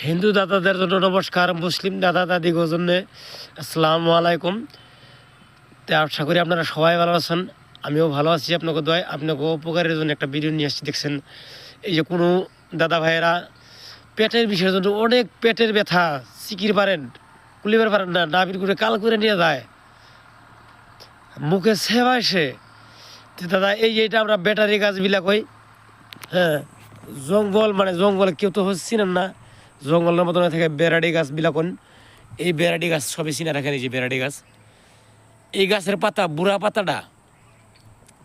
হিন্দু দাদাদের জন্য নমস্কার, মুসলিম দাদা দাদিগোর জন্য আসসালামু আলাইকুম। তো আশা করি আপনারা সবাই ভালো আছেন, আমিও ভালো আছি। আপনাকে দয় আপনাকে উপকারের জন্য একটা ভিডিও নিয়ে আসছি। দেখছেন এই যে কোনো দাদা ভাইয়েরা পেটের বিষয়ের জন্য অনেক পেটের ব্যথা, চিকির পারেন, কুলিবার পারেন না, নাবির করে কাল করে নিয়ে যায়, মুখে সেবা এসে। তো দাদা এই যে এটা আমরা ব্যাটারি গাছবিলাক হই, হ্যাঁ, জঙ্গল মানে জঙ্গলে কেউ তো চিনেন না, জঙ্গলের মতন থেকে বেড়াডি গাছ বিলাকন, এই বেড়াডি গাছ সবই চিনে রাখেন। এই যে বেড়াডি গাছ, এই গাছের পাতা বুড়া পাতাটা,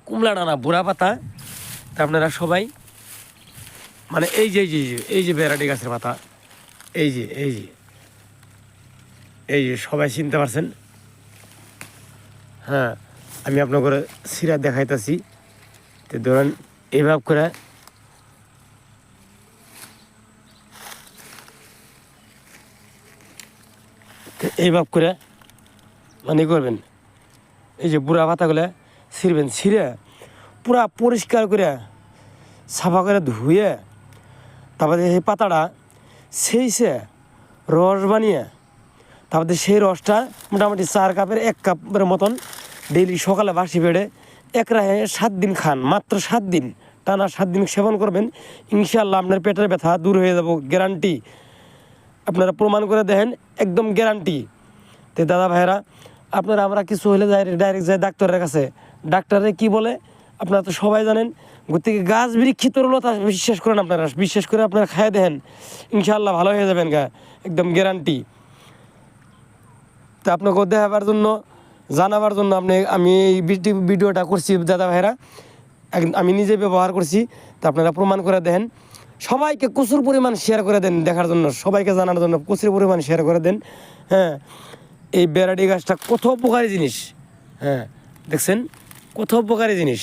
কুমলা ডানা বুড়া পাতা, তা আপনারা সবাই মানে এই যে এই যে বেড়াডি গাছের পাতা, এই যে এই যে সবাই চিনতে পারছেন। হ্যাঁ, আমি আপনাকে সিরা দেখাইতেছি। তো ধরেন এইভাবে করে এইভাবে করে মানে করবেন, এই যে বুড়া পাতাগুলো ছিঁড়বেন, ছিঁড়ে পুরা পরিষ্কার করে সাফা করে ধুয়ে তারপরে সেই পাতাটা সেইছে রস বানিয়ে, তারপরে সেই রসটা মোটামুটি 4 কাপের 1 কাপের মতন ডেইলি সকালে বাসি পেড়ে এক রাহে 7 দিন খান, মাত্র 7 দিন, টানা 7 দিন সেবন করবেন। ইনশাআল্লাহ আপনার পেটের ব্যথা দূর হয়ে যাব, গ্যারান্টি। আপনারা প্রমাণ করে দেখেন, একদম গ্যারান্টি। তো দাদা ভাইয়েরা, আপনারা আমরা কিছু হলে যাই ডাইরেক্ট যাই ডাক্তারের কাছে, ডাক্তারে কি বলে আপনারা তো সবাই জানেন। গতিকে গাছ বৃক্ষি তরুলতা বিশ্বাস করেন, আপনারা বিশ্বাস করে আপনারা খাইয়ে দেখেন, ইনশাআল্লাহ ভালো হয়ে যাবেন গা, একদম গ্যারান্টি। তো আপনাকে দেখাবার জন্য, জানাবার জন্য আমি এই ভিডিওটা করছি দাদা ভাইয়েরা, আমি নিজে ব্যবহার করছি। তো আপনারা প্রমাণ করে দেন, সবাইকে প্রচুর পরিমাণ শেয়ার করে দেন, দেখার জন্য, সবাইকে জানার জন্য প্রচুর পরিমাণ শেয়ার করে দেন। হ্যাঁ, এই বেড়াডি গাছটা কত উপকারী জিনিস, হ্যাঁ দেখছেন কত উপকারী জিনিস।